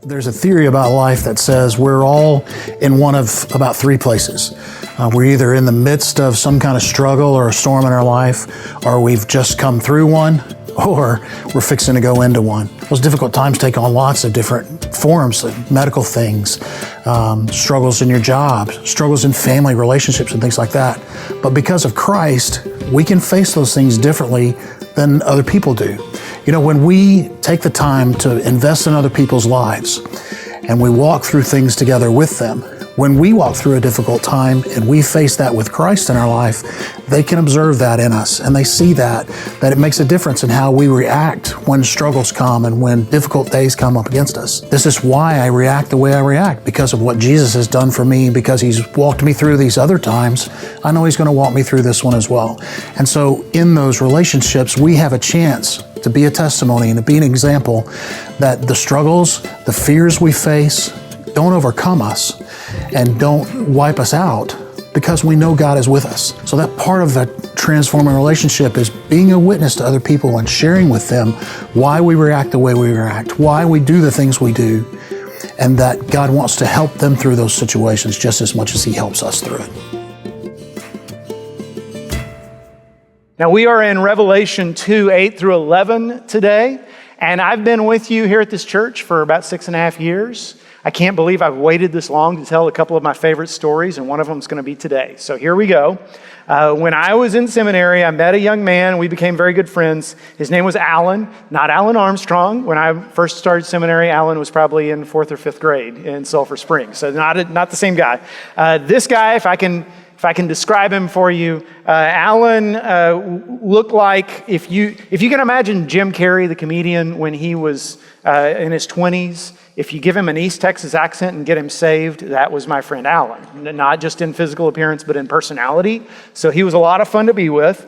There's a theory about life that says we're all in one of about three places. We're either in the midst of some kind of struggle or a storm in our life, or we've just come through one, or we're fixing to go into one. Those difficult times take on lots of different forms, like medical things, struggles in your job, struggles in family relationships and things like that. But because of Christ, we can face those things differently than other people do. You know, when we take the time to invest in other people's lives and we walk through things together with them, when we walk through a difficult time and we face that with Christ in our life, they can observe that in us and they see that it makes a difference in how we react when struggles come and when difficult days come up against us. This is why I react the way I react, because of what Jesus has done for me, because He's walked me through these other times. I know He's going to walk me through this one as well. And so in those relationships, we have a chance to be a testimony and to be an example that the struggles, the fears we face don't overcome us and don't wipe us out, because we know God is with us. So that part of that transforming relationship is being a witness to other people and sharing with them why we react the way we react, why we do the things we do, and that God wants to help them through those situations just as much as He helps us through it. Now, we are in Revelation 2, 8 through 11 today, and I've been with you here at this church for about 6.5 years. I can't believe I've waited this long to tell a couple of my favorite stories, and one of them is going to be today. So here we go. When I was in seminary, I met a young man. We became very good friends. His name was Alan, not Alan Armstrong. When I first started seminary, Alan was probably in 4th or 5th grade in Sulphur Springs, so not the same guy. This guy, if I can describe him for you, Alan looked like, if you can imagine Jim Carrey, the comedian, when he was in his 20s, if you give him an East Texas accent and get him saved, that was my friend Alan. Not just in physical appearance, but in personality. So he was a lot of fun to be with.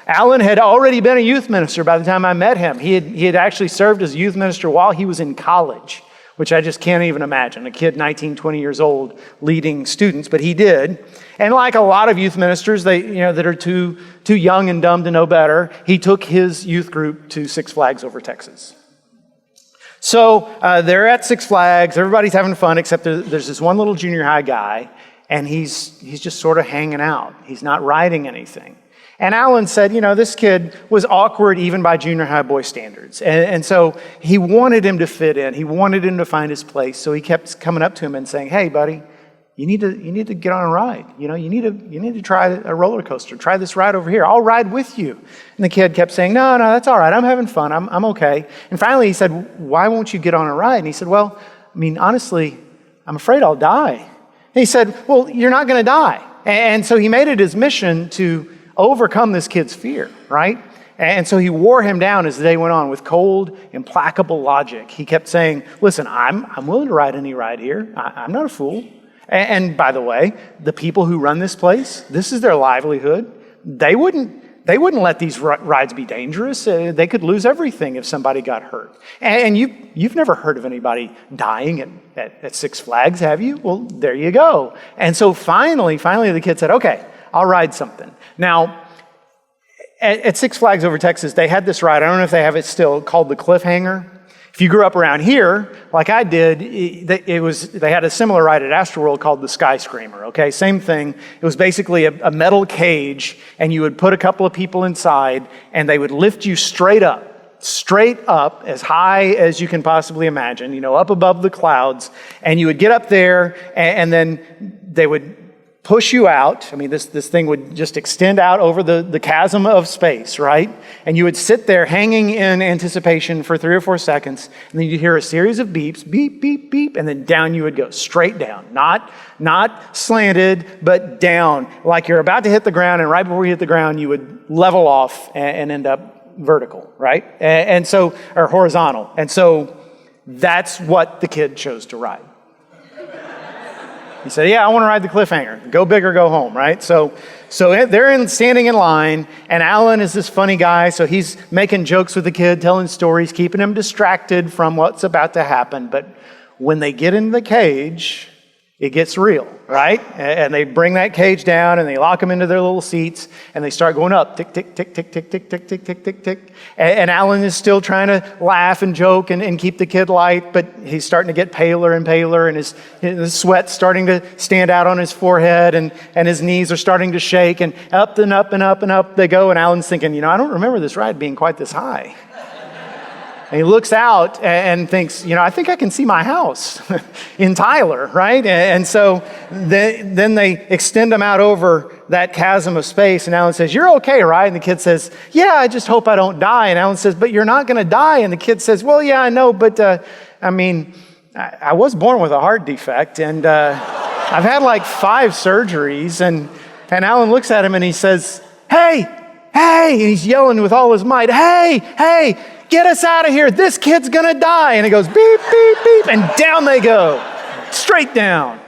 Alan had already been a youth minister by the time I met him. He had actually served as a youth minister while he was in college, which I just can't even imagine. A kid 19, 20 years old leading students, but he did. And like a lot of youth ministers, that are too young and dumb to know better, he took his youth group to Six Flags over Texas. So they're at Six Flags, everybody's having fun, except there's this one little junior high guy, and he's just sort of hanging out. He's not riding anything. And Alan said, this kid was awkward even by junior high boy standards. And so he wanted him to fit in. He wanted him to find his place. So he kept coming up to him and saying, "Hey, buddy, you need to get on a ride. You need to try a roller coaster. Try this ride over here. I'll ride with you." And the kid kept saying, No, that's all right. I'm having fun. I'm okay. And finally he said, "Why won't you get on a ride?" And he said, "Well, honestly, I'm afraid I'll die." And he said, "Well, you're not going to die." And so he made it his mission to overcome this kid's fear, right? And so he wore him down as the day went on with cold, implacable logic. He kept saying, "Listen, I'm willing to ride any ride here. I'm not a fool. And by the way, the people who run this place, this is their livelihood. They wouldn't let these rides be dangerous. They could lose everything if somebody got hurt." And you've never heard of anybody dying at Six Flags, have you? Well, there you go. And so finally the kid said, "Okay, I'll ride something." Now, at Six Flags over Texas, they had this ride, I don't know if they have it still, called the Cliffhanger. If you grew up around here, like I did, they had a similar ride at Astroworld called the Skyscraper, okay? Same thing. It was basically a metal cage, and you would put a couple of people inside, and they would lift you straight up, as high as you can possibly imagine, up above the clouds, and you would get up there, and then they would push you out. This thing would just extend out over the chasm of space, right? And you would sit there hanging in anticipation for 3 or 4 seconds, and then you'd hear a series of beeps, beep, beep, beep, and then down you would go, straight down. Not slanted, but down, like you're about to hit the ground, and right before you hit the ground, you would level off and end up vertical, right? Or horizontal. And so that's what the kid chose to ride. He said, "Yeah, I want to ride the Cliffhanger. Go big or go home," right? So they're standing in line, and Alan is this funny guy, so he's making jokes with the kid, telling stories, keeping him distracted from what's about to happen. But when they get in the cage, it gets real, right? And they bring that cage down and they lock them into their little seats and they start going up, tick, tick, tick, tick, tick, tick, tick, tick, tick, tick, tick. And Alan is still trying to laugh and joke and keep the kid light, but he's starting to get paler and paler, and his sweat's starting to stand out on his forehead, and his knees are starting to shake, and up and up and up and up they go. And Alan's thinking, I don't remember this ride being quite this high. And he looks out and thinks, I think I can see my house in Tyler, right? And so then they extend him out over that chasm of space. And Alan says, "You're okay, right?" And the kid says, "Yeah, I just hope I don't die." And Alan says, "But you're not going to die." And the kid says, "Well, yeah, I know, but I was born with a heart defect, and I've had like 5 surgeries." And Alan looks at him and he says, "Hey, hey," and he's yelling with all his might, "Hey, hey, get us out of here. This kid's going to die." And it goes beep, beep, beep, and down they go, straight down.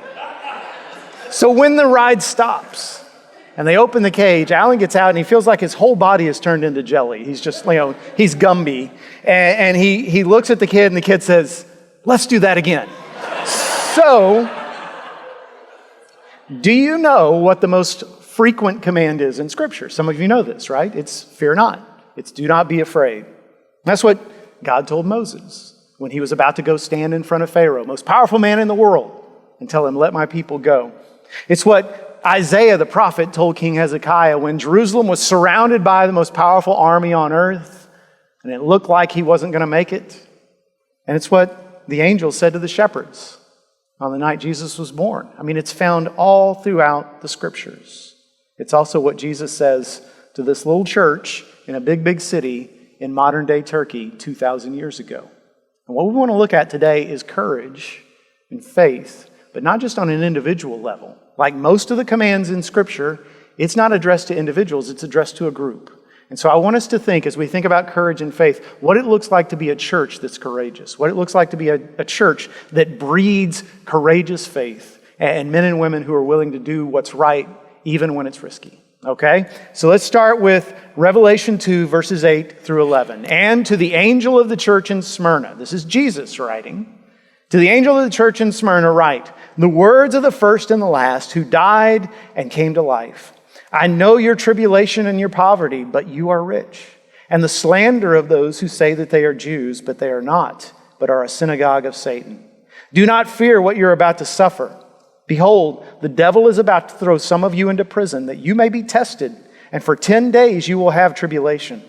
So when the ride stops and they open the cage, Alan gets out and he feels like his whole body has turned into jelly. He's just, he's Gumby. And he looks at the kid and the kid says, "Let's do that again." So, do you know what the most frequent command is in Scripture? Some of you know this, right? It's fear not. It's do not be afraid. That's what God told Moses when he was about to go stand in front of Pharaoh, most powerful man in the world, and tell him, "Let my people go." It's what Isaiah the prophet told King Hezekiah when Jerusalem was surrounded by the most powerful army on earth, and it looked like he wasn't going to make it. And it's what the angel said to the shepherds on the night Jesus was born. It's found all throughout the Scriptures. It's also what Jesus says to this little church in a big, big city in modern-day Turkey 2,000 years ago. And what we want to look at today is courage and faith, but not just on an individual level. Like most of the commands in Scripture, it's not addressed to individuals, it's addressed to a group. And so I want us to think, as we think about courage and faith, what it looks like to be a church that's courageous, what it looks like to be a church that breeds courageous faith and men and women who are willing to do what's right even when it's risky. Okay, so let's start with Revelation 2, verses 8 through 11. "And to the angel of the church in Smyrna," this is Jesus writing, "to the angel of the church in Smyrna write, the words of the first and the last who died and came to life. I know your tribulation and your poverty, but you are rich, and the slander of those who say that they are Jews, but they are not, but are a synagogue of Satan. Do not fear what you're about to suffer. Behold, the devil is about to throw some of you into prison, that you may be tested, and for 10 days you will have tribulation.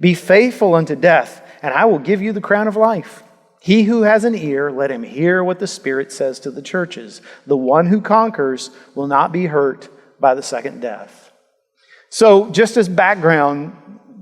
Be faithful unto death, and I will give you the crown of life. He who has an ear, let him hear what the Spirit says to the churches. The one who conquers will not be hurt by the second death." So, just as background,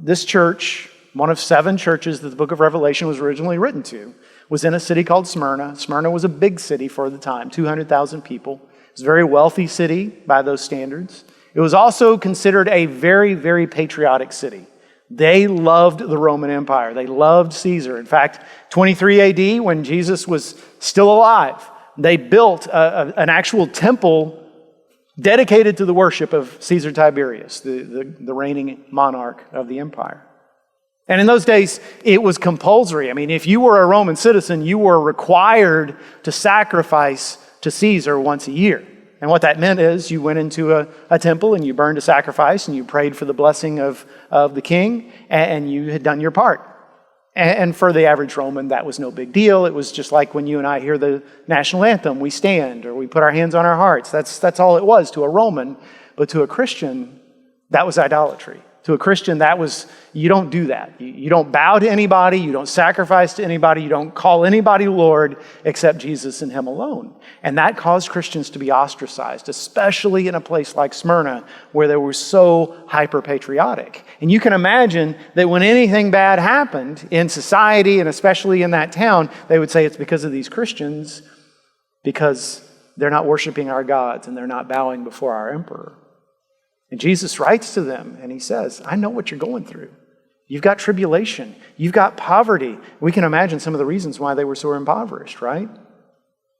this church, one of 7 churches that the book of Revelation was originally written to, was in a city called Smyrna. Smyrna was a big city for the time, 200,000 people. It was a very wealthy city by those standards. It was also considered a very, very patriotic city. They loved the Roman Empire. They loved Caesar. In fact, 23 AD, when Jesus was still alive, they built an actual temple dedicated to the worship of Caesar Tiberius, the reigning monarch of the empire. And in those days, it was compulsory. If you were a Roman citizen, you were required to sacrifice to Caesar once a year. And what that meant is you went into a temple and you burned a sacrifice and you prayed for the blessing of the king, and you had done your part. And for the average Roman, that was no big deal. It was just like when you and I hear the national anthem, we stand or we put our hands on our hearts. That's all it was to a Roman. But to a Christian, that was idolatry. To a Christian, that was, you don't do that. You don't bow to anybody, you don't sacrifice to anybody, you don't call anybody Lord except Jesus and Him alone. And that caused Christians to be ostracized, especially in a place like Smyrna, where they were so hyper-patriotic. And you can imagine that when anything bad happened in society, and especially in that town, they would say it's because of these Christians, because they're not worshiping our gods and they're not bowing before our emperor. And Jesus writes to them and He says, I know what you're going through. You've got tribulation. You've got poverty. We can imagine some of the reasons why they were so impoverished, right?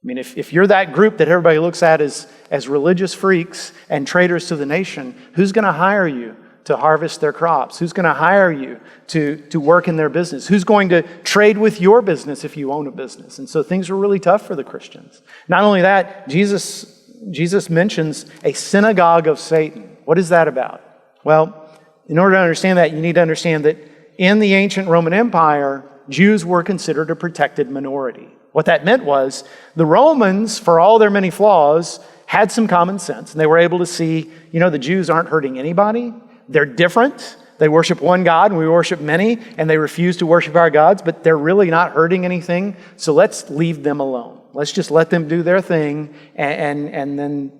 If you're that group that everybody looks at as religious freaks and traitors to the nation, who's going to hire you to harvest their crops? Who's going to hire you to work in their business? Who's going to trade with your business if you own a business? And so things were really tough for the Christians. Not only that, Jesus mentions a synagogue of Satan. What is that about? Well, in order to understand that, you need to understand that in the ancient Roman Empire, Jews were considered a protected minority. What that meant was the Romans, for all their many flaws, had some common sense. And they were able to see, the Jews aren't hurting anybody. They're different. They worship one God and we worship many. And they refuse to worship our gods, but they're really not hurting anything. So let's leave them alone. Let's just let them do their thing and then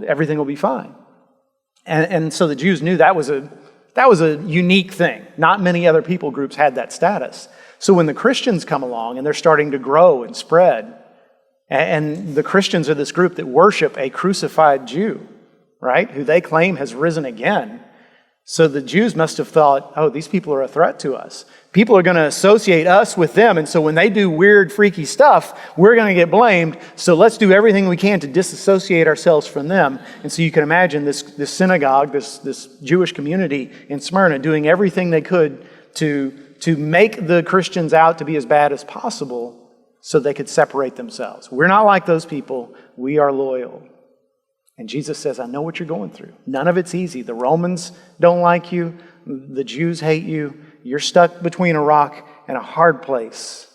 everything will be fine. And so the Jews knew that was a unique thing. Not many other people groups had that status. So when the Christians come along and they're starting to grow and spread, and the Christians are this group that worship a crucified Jew, right, who they claim has risen again. So the Jews must have thought, oh, these people are a threat to us. People are going to associate us with them, and so when they do weird, freaky stuff, we're going to get blamed, so let's do everything we can to disassociate ourselves from them. And so you can imagine this synagogue, this Jewish community in Smyrna doing everything they could to make the Christians out to be as bad as possible so they could separate themselves. We're not like those people. We are loyal. And Jesus says, I know what you're going through. None of it's easy. The Romans don't like you. The Jews hate you. You're stuck between a rock and a hard place.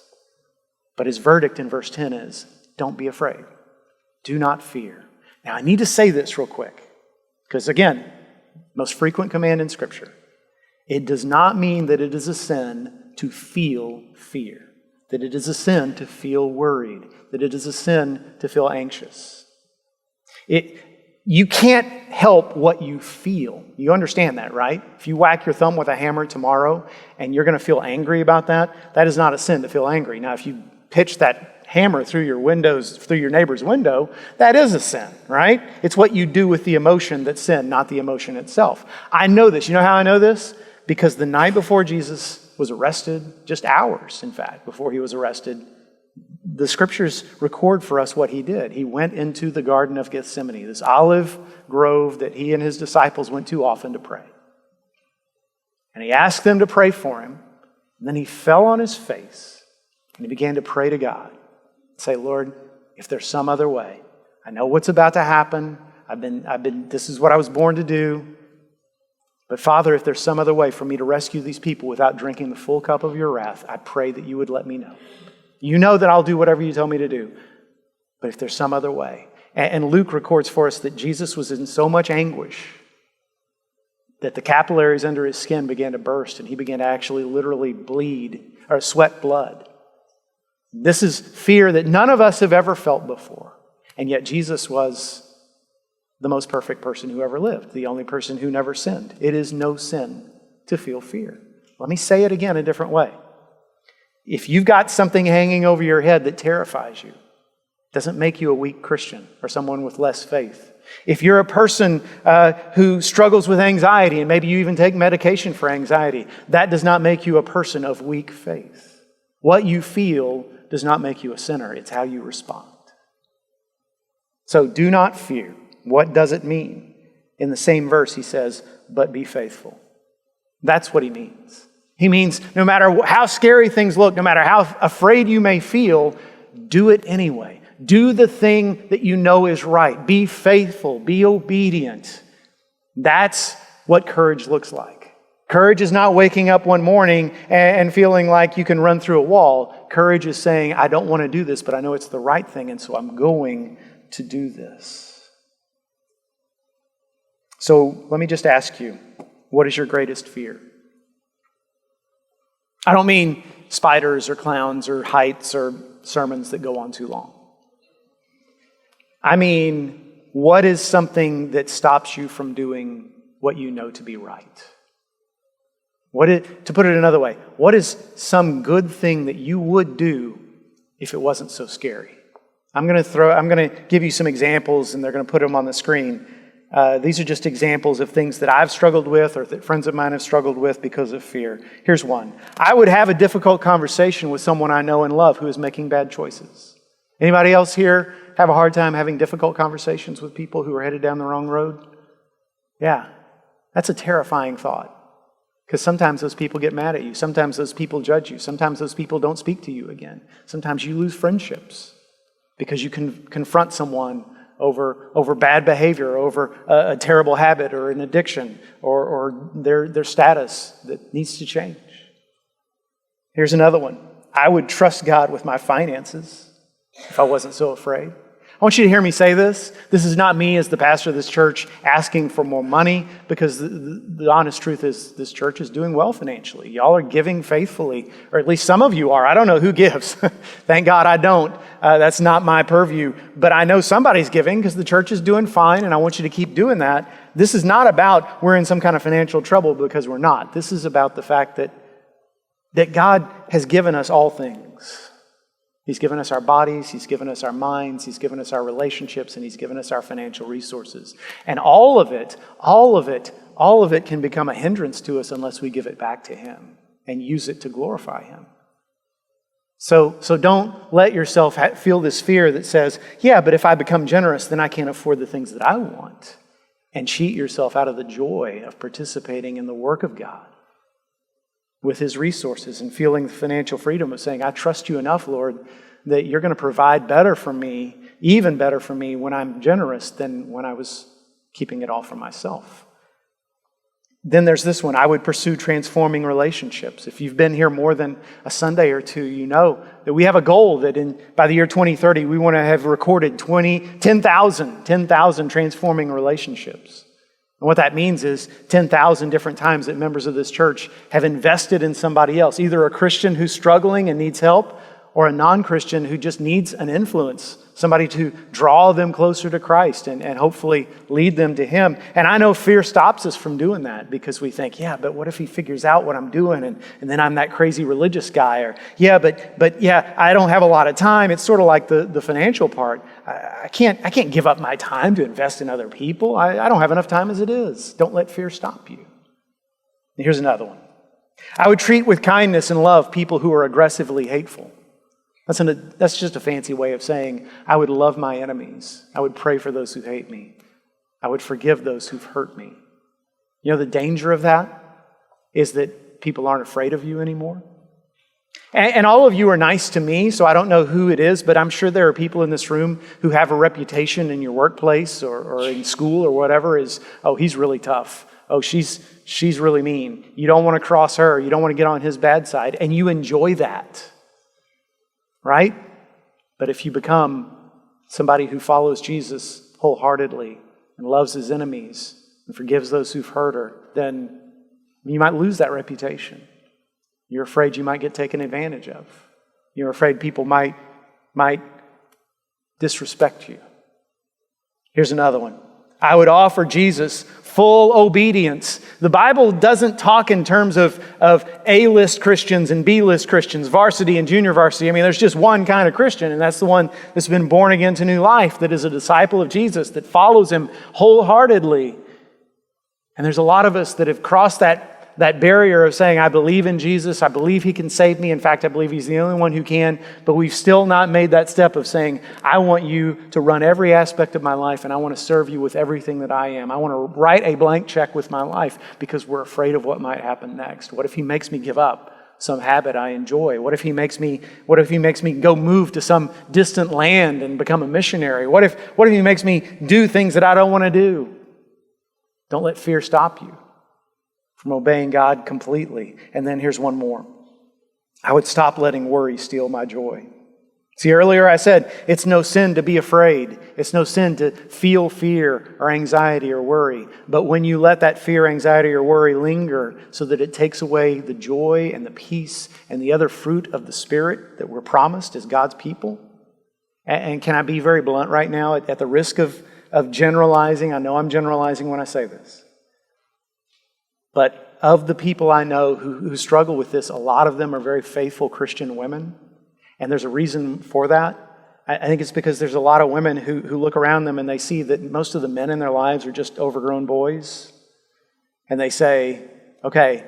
But his verdict in verse 10 is, don't be afraid. Do not fear. Now, I need to say this real quick. Because again, most frequent command in Scripture. It does not mean that it is a sin to feel fear. That it is a sin to feel worried. That it is a sin to feel anxious. You can't help what you feel. You understand that, right? If you whack your thumb with a hammer tomorrow and you're going to feel angry about that, that is not a sin to feel angry. Now, if you pitch that hammer through your neighbor's window, that is a sin, right? It's what you do with the emotion that's sin, not the emotion itself. I know this. You know how I know this? Because the night before Jesus was arrested, just hours, in fact, before he was arrested, the Scriptures record for us what he did. He went into the Garden of Gethsemane, this olive grove that he and his disciples went to often to pray. And he asked them to pray for him. And then he fell on his face and he began to pray to God. Say, Lord, if there's some other way, I know what's about to happen. This is what I was born to do. But Father, if there's some other way for me to rescue these people without drinking the full cup of your wrath, I pray that you would let me know. You know that I'll do whatever you tell me to do. But if there's some other way. And Luke records for us that Jesus was in so much anguish that the capillaries under his skin began to burst and he began to actually literally bleed or sweat blood. This is fear that none of us have ever felt before. And yet Jesus was the most perfect person who ever lived, the only person who never sinned. It is no sin to feel fear. Let me say it again a different way. If you've got something hanging over your head that terrifies you, it doesn't make you a weak Christian or someone with less faith. If you're a person who struggles with anxiety and maybe you even take medication for anxiety, that does not make you a person of weak faith. What you feel does not make you a sinner. It's how you respond. So do not fear. What does it mean? In the same verse, he says, but be faithful. That's what he means. He means no matter how scary things look, no matter how afraid you may feel, do it anyway. Do the thing that you know is right. Be faithful. Be obedient. That's what courage looks like. Courage is not waking up one morning and feeling like you can run through a wall. Courage is saying, I don't want to do this, but I know it's the right thing, and so I'm going to do this. So let me just ask you, what is your greatest fear? I don't mean spiders or clowns or heights or sermons that go on too long. I mean, what is something that stops you from doing what you know to be right? To put it another way, what is some good thing that you would do if it wasn't so scary? I'm going to give you some examples, and they're going to put them on the screen. These are just examples of things that I've struggled with or that friends of mine have struggled with because of fear. Here's one. I would have a difficult conversation with someone I know and love who is making bad choices. Anybody else here have a hard time having difficult conversations with people who are headed down the wrong road? Yeah. That's a terrifying thought. Because sometimes those people get mad at you. Sometimes those people judge you. Sometimes those people don't speak to you again. Sometimes you lose friendships because you can confront someone over bad behavior, over a terrible habit or an addiction or their status that needs to change. Here's another one. I would trust God with my finances if I wasn't so afraid. I want you to hear me say this. This is not me as the pastor of this church asking for more money, because the honest truth is this church is doing well financially. Y'all are giving faithfully, or at least some of you are. I don't know who gives. Thank God I don't. That's not my purview. But I know somebody's giving because the church is doing fine, and I want you to keep doing that. This is not about we're in some kind of financial trouble, because we're not. This is about the fact that God has given us all things. He's given us our bodies, He's given us our minds, He's given us our relationships, and He's given us our financial resources. And all of it can become a hindrance to us unless we give it back to Him and use it to glorify Him. So don't let yourself feel this fear that says, yeah, but if I become generous, then I can't afford the things that I want. And cheat yourself out of the joy of participating in the work of God with His resources and feeling the financial freedom of saying, I trust you enough, Lord, that you're going to provide better for me, even better for me when I'm generous than when I was keeping it all for myself. Then there's this one. I would pursue transforming relationships. If you've been here more than a Sunday or two, you know that we have a goal that by the year 2030, we want to have recorded 10,000 transforming relationships. And what that means is 10,000 different times that members of this church have invested in somebody else, either a Christian who's struggling and needs help, or a non-Christian who just needs an influence, somebody to draw them closer to Christ and hopefully lead them to Him. And I know fear stops us from doing that because we think, yeah, but what if he figures out what I'm doing and then I'm that crazy religious guy? Or, yeah, but I don't have a lot of time. It's sort of like the financial part. I can't give up my time to invest in other people. I don't have enough time as it is. Don't let fear stop you. And here's another one. I would treat with kindness and love people who are aggressively hateful. That's just a fancy way of saying I would love my enemies. I would pray for those who hate me. I would forgive those who've hurt me. You know, the danger of that is that people aren't afraid of you anymore. And all of you are nice to me, so I don't know who it is, but I'm sure there are people in this room who have a reputation in your workplace or in school or whatever is, oh, he's really tough. Oh, she's really mean. You don't want to cross her. You don't want to get on his bad side. And you enjoy that. Right? But if you become somebody who follows Jesus wholeheartedly and loves his enemies and forgives those who've hurt her, then you might lose that reputation. You're afraid you might get taken advantage of. You're afraid people might disrespect you. Here's another one. I would offer Jesus full obedience. The Bible doesn't talk in terms of A-list Christians and B-list Christians, varsity and junior varsity. I mean, there's just one kind of Christian, and that's the one that's been born again to new life, that is a disciple of Jesus, that follows Him wholeheartedly. And there's a lot of us that have crossed that barrier of saying, I believe in Jesus, I believe He can save me. In fact, I believe He's the only one who can. But we've still not made that step of saying, I want you to run every aspect of my life and I want to serve you with everything that I am. I want to write a blank check with my life because we're afraid of what might happen next. What if He makes me give up some habit I enjoy? What if He makes me go move to some distant land and become a missionary? What if He makes me do things that I don't want to do? Don't let fear stop you from obeying God completely. And then here's one more. I would stop letting worry steal my joy. See, earlier I said it's no sin to be afraid. It's no sin to feel fear or anxiety or worry. But when you let that fear, anxiety, or worry linger so that it takes away the joy and the peace and the other fruit of the Spirit that we're promised as God's people, and can I be very blunt right now at the risk of generalizing? I know I'm generalizing when I say this. But of the people I know who struggle with this, a lot of them are very faithful Christian women. And there's a reason for that. I think it's because there's a lot of women who look around them and they see that most of the men in their lives are just overgrown boys. And they say, okay,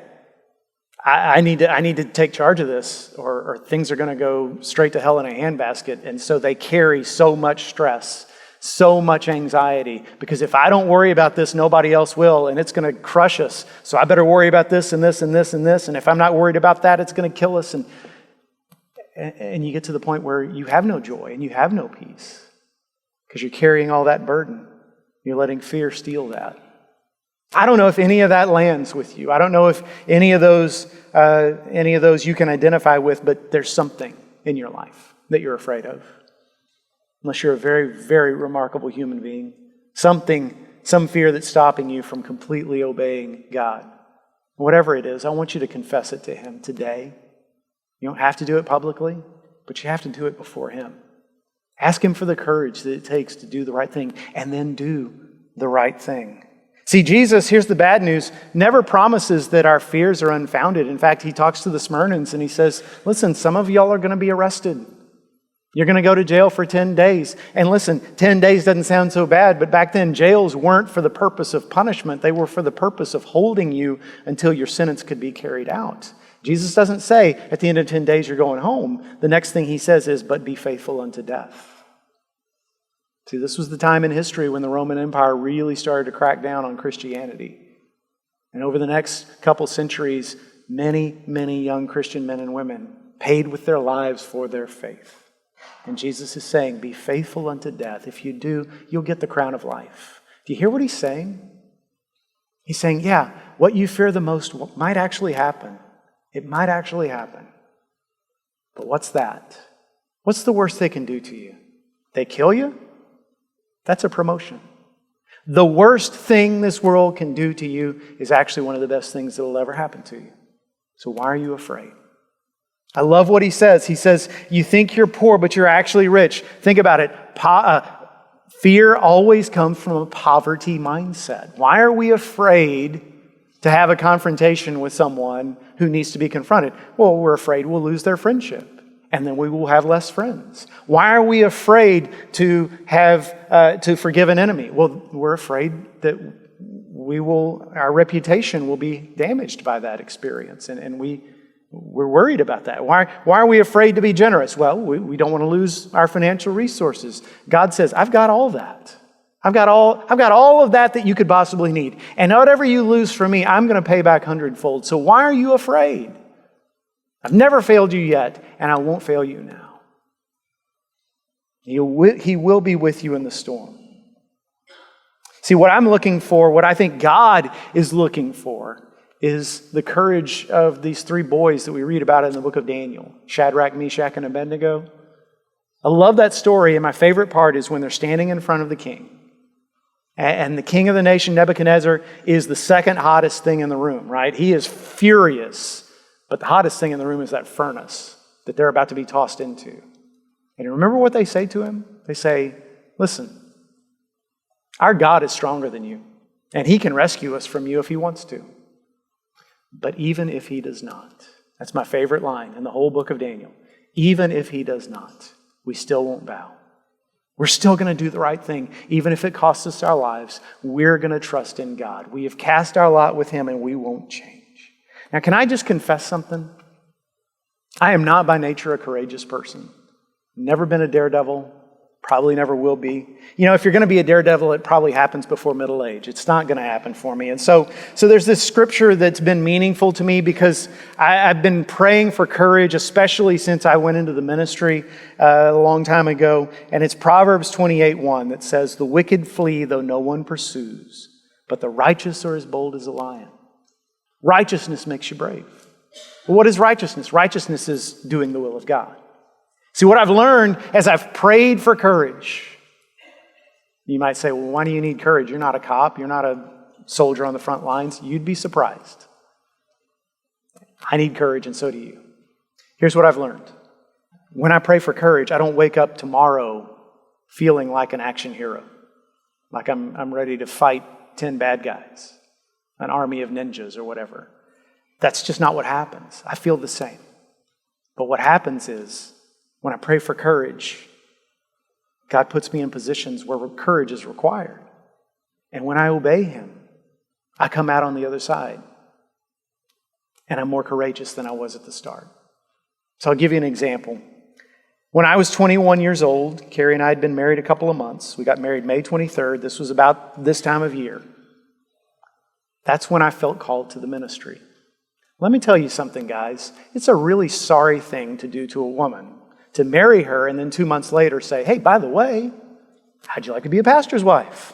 I need to take charge of this or things are going to go straight to hell in a handbasket. And so they carry so much stress, So much anxiety, because if I don't worry about this, nobody else will, and it's going to crush us. So I better worry about this and this and this and this, and if I'm not worried about that, it's going to kill us. And you get to the point where you have no joy and you have no peace because you're carrying all that burden. You're letting fear steal that. I don't know if any of that lands with you. I don't know if any of those you can identify with, but there's something in your life that you're afraid of. Unless you're a very, very remarkable human being. Some fear that's stopping you from completely obeying God. Whatever it is, I want you to confess it to Him today. You don't have to do it publicly, but you have to do it before Him. Ask Him for the courage that it takes to do the right thing, and then do the right thing. See, Jesus, here's the bad news, never promises that our fears are unfounded. In fact, He talks to the Smyrnans and He says, listen, some of y'all are going to be arrested. You're going to go to jail for 10 days. And listen, 10 days doesn't sound so bad, but back then jails weren't for the purpose of punishment. They were for the purpose of holding you until your sentence could be carried out. Jesus doesn't say at the end of 10 days you're going home. The next thing He says is, but be faithful unto death. See, this was the time in history when the Roman Empire really started to crack down on Christianity. And over the next couple centuries, many, many young Christian men and women paid with their lives for their faith. And Jesus is saying, be faithful unto death. If you do, you'll get the crown of life. Do you hear what He's saying? He's saying, yeah, what you fear the most might actually happen. It might actually happen. But what's that? What's the worst they can do to you? They kill you? That's a promotion. The worst thing this world can do to you is actually one of the best things that will ever happen to you. So why are you afraid? I love what He says. He says, you think you're poor, but you're actually rich. Think about it. Fear always comes from a poverty mindset. Why are we afraid to have a confrontation with someone who needs to be confronted? Well, we're afraid we'll lose their friendship, and then we will have less friends. Why are we afraid to forgive an enemy? Well, we're afraid that our reputation will be damaged by that experience, and we're worried about that. Why are we afraid to be generous? Well, we don't want to lose our financial resources. God says, I've got all that. I've got all of that you could possibly need. And whatever you lose from me, I'm going to pay back hundredfold. So why are you afraid? I've never failed you yet, and I won't fail you now. He will be with you in the storm. See, what I'm looking for, what I think God is looking for, is the courage of these three boys that we read about in the book of Daniel, Shadrach, Meshach, and Abednego. I love that story, and my favorite part is when they're standing in front of the king. And the king of the nation, Nebuchadnezzar, is the second hottest thing in the room, right? He is furious, but the hottest thing in the room is that furnace that they're about to be tossed into. And remember what they say to him? They say, listen, our God is stronger than you, and He can rescue us from you if He wants to. But even if He does not, that's my favorite line in the whole book of Daniel, even if He does not, we still won't bow. We're still going to do the right thing, even if it costs us our lives. We're going to trust in God. We have cast our lot with Him, and we won't change. Now, can I just confess something? I am not by nature a courageous person. Never been a daredevil. Probably never will be. You know, if you're going to be a daredevil, it probably happens before middle age. It's not going to happen for me. And so there's this scripture that's been meaningful to me because I've been praying for courage, especially since I went into the ministry a long time ago. And it's Proverbs 28:1 that says, the wicked flee though no one pursues, but the righteous are as bold as a lion. Righteousness makes you brave. Well, what is righteousness? Righteousness is doing the will of God. See, what I've learned as I've prayed for courage, you might say, well, why do you need courage? You're not a cop. You're not a soldier on the front lines. You'd be surprised. I need courage, and so do you. Here's what I've learned. When I pray for courage, I don't wake up tomorrow feeling like an action hero, like I'm ready to fight 10 bad guys, an army of ninjas or whatever. That's just not what happens. I feel the same. But what happens is, when I pray for courage, God puts me in positions where courage is required. And when I obey Him, I come out on the other side. And I'm more courageous than I was at the start. So I'll give you an example. When I was 21 years old, Carrie and I had been married a couple of months. We got married May 23rd. This was about this time of year. That's when I felt called to the ministry. Let me tell you something, guys. It's a really sorry thing to do to a woman, to marry her and then 2 months later say, hey, by the way, how'd you like to be a pastor's wife?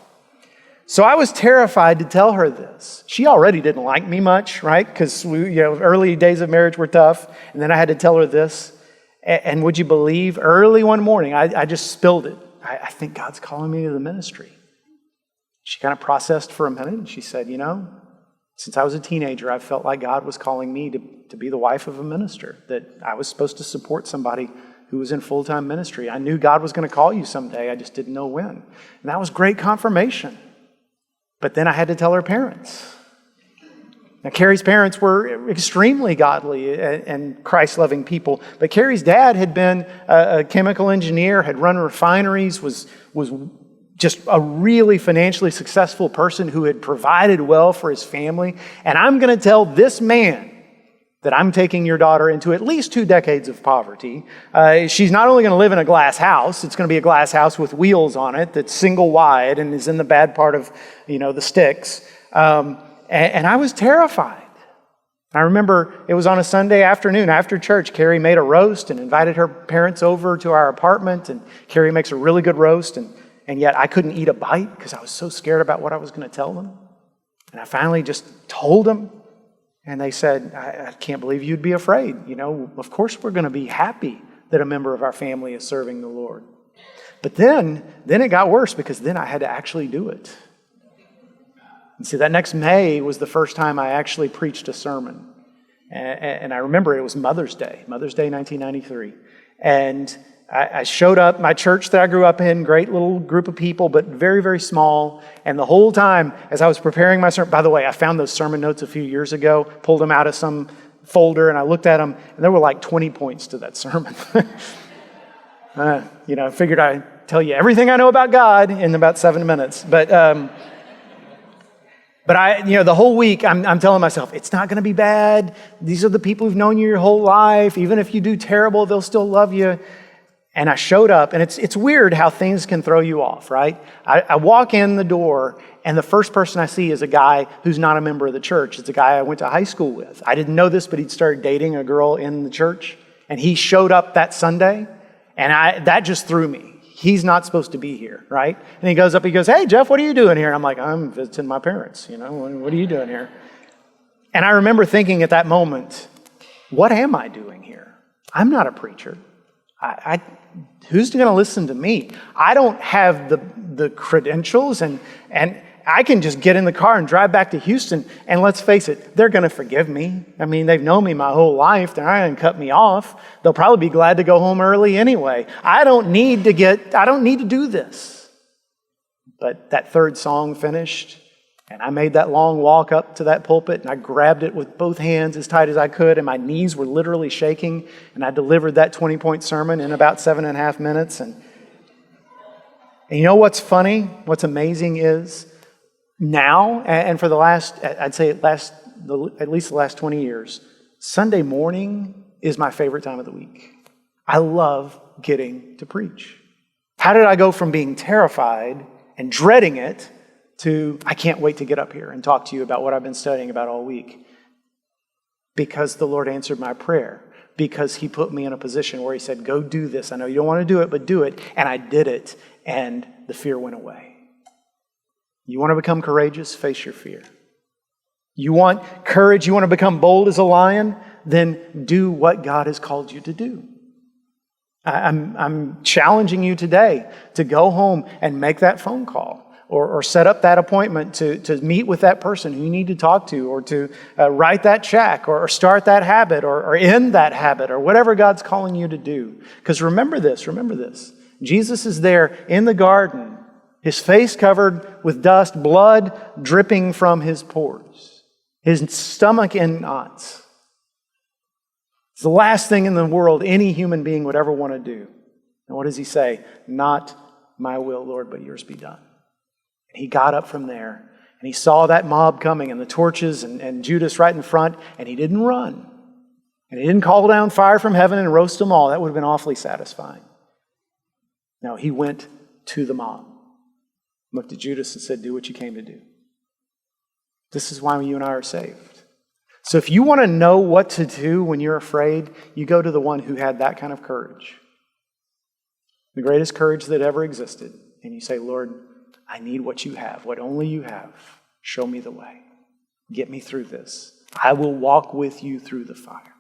So I was terrified to tell her this. She already didn't like me much, right? Because early days of marriage were tough. And then I had to tell her this. And would you believe, early one morning, I just spilled it. I think God's calling me to the ministry. She kind of processed for a minute, and she said, since I was a teenager, I felt like God was calling me to be the wife of a minister, that I was supposed to support somebody who was in full-time ministry. I knew God was going to call you someday. I just didn't know when. And that was great confirmation. But then I had to tell her parents. Now, Carrie's parents were extremely godly and Christ-loving people, but Carrie's dad had been a chemical engineer, had run refineries, was just a really financially successful person who had provided well for his family. And I'm going to tell this man that I'm taking your daughter into at least 2 decades of poverty. She's not only going to live in a glass house, it's going to be a glass house with wheels on it that's single wide and is in the bad part of, the sticks. And I was terrified. I remember it was on a Sunday afternoon after church. Carrie made a roast and invited her parents over to our apartment. And Carrie makes a really good roast. And yet I couldn't eat a bite because I was so scared about what I was going to tell them. And I finally just told them. And they said, I can't believe you'd be afraid. Of course we're going to be happy that a member of our family is serving the Lord. But then it got worse because then I had to actually do it. And see, that next May was the first time I actually preached a sermon. And I remember it was Mother's Day 1993. And I showed up, my church that I grew up in, great little group of people, but very, very small. And the whole time, as I was preparing my sermon, by the way, I found those sermon notes a few years ago, pulled them out of some folder, and I looked at them, and there were like 20 points to that sermon. I figured I'd tell you everything I know about God in about 7 minutes. But the whole week, I'm telling myself, it's not going to be bad. These are the people who've known you your whole life. Even if you do terrible, they'll still love you. And I showed up, and it's weird how things can throw you off, right? I walk in the door, and the first person I see is a guy who's not a member of the church. It's a guy I went to high school with. I didn't know this, but he'd started dating a girl in the church, and he showed up that Sunday, and that just threw me. He's not supposed to be here, right? And he goes up, he goes, hey, Jeff, what are you doing here? And I'm like, I'm visiting my parents, what are you doing here? And I remember thinking at that moment, what am I doing here? I'm not a preacher. Who's going to listen to me? I don't have the credentials, and I can just get in the car and drive back to Houston, and let's face it, they're going to forgive me. I mean, they've known me my whole life. They're not going to cut me off. They'll probably be glad to go home early anyway. I don't need to do this. But that third song finished, and I made that long walk up to that pulpit, and I grabbed it with both hands as tight as I could, and my knees were literally shaking, and I delivered that 20-point sermon in about 7.5 minutes. And you know what's funny? What's amazing is now, and for the last, I'd say at least the last 20 years, Sunday morning is my favorite time of the week. I love getting to preach. How did I go from being terrified and dreading it to, I can't wait to get up here and talk to you about what I've been studying about all week? Because the Lord answered my prayer. Because He put me in a position where He said, go do this. I know you don't want to do it, but do it. And I did it, and the fear went away. You want to become courageous? Face your fear. You want courage? You want to become bold as a lion? Then do what God has called you to do. I'm challenging you today to go home and make that phone call. Or set up that appointment to meet with that person who you need to talk to, or to write that check, or start that habit, or end that habit, or whatever God's calling you to do. Because remember this. Jesus is there in the garden, His face covered with dust, blood dripping from His pores, His stomach in knots. It's the last thing in the world any human being would ever want to do. And what does He say? Not my will, Lord, but yours be done. He got up from there, and He saw that mob coming, and the torches, and Judas right in front, and He didn't run. And he didn't call down fire from heaven and roast them all. That would have been awfully satisfying. No, he went to the mob, looked at Judas and said, do what you came to do. This is why you and I are saved. So if you want to know what to do when you're afraid, you go to the one who had that kind of courage. The greatest courage that ever existed. And you say, Lord, I need what you have, what only you have. Show me the way. Get me through this. I will walk with you through the fire.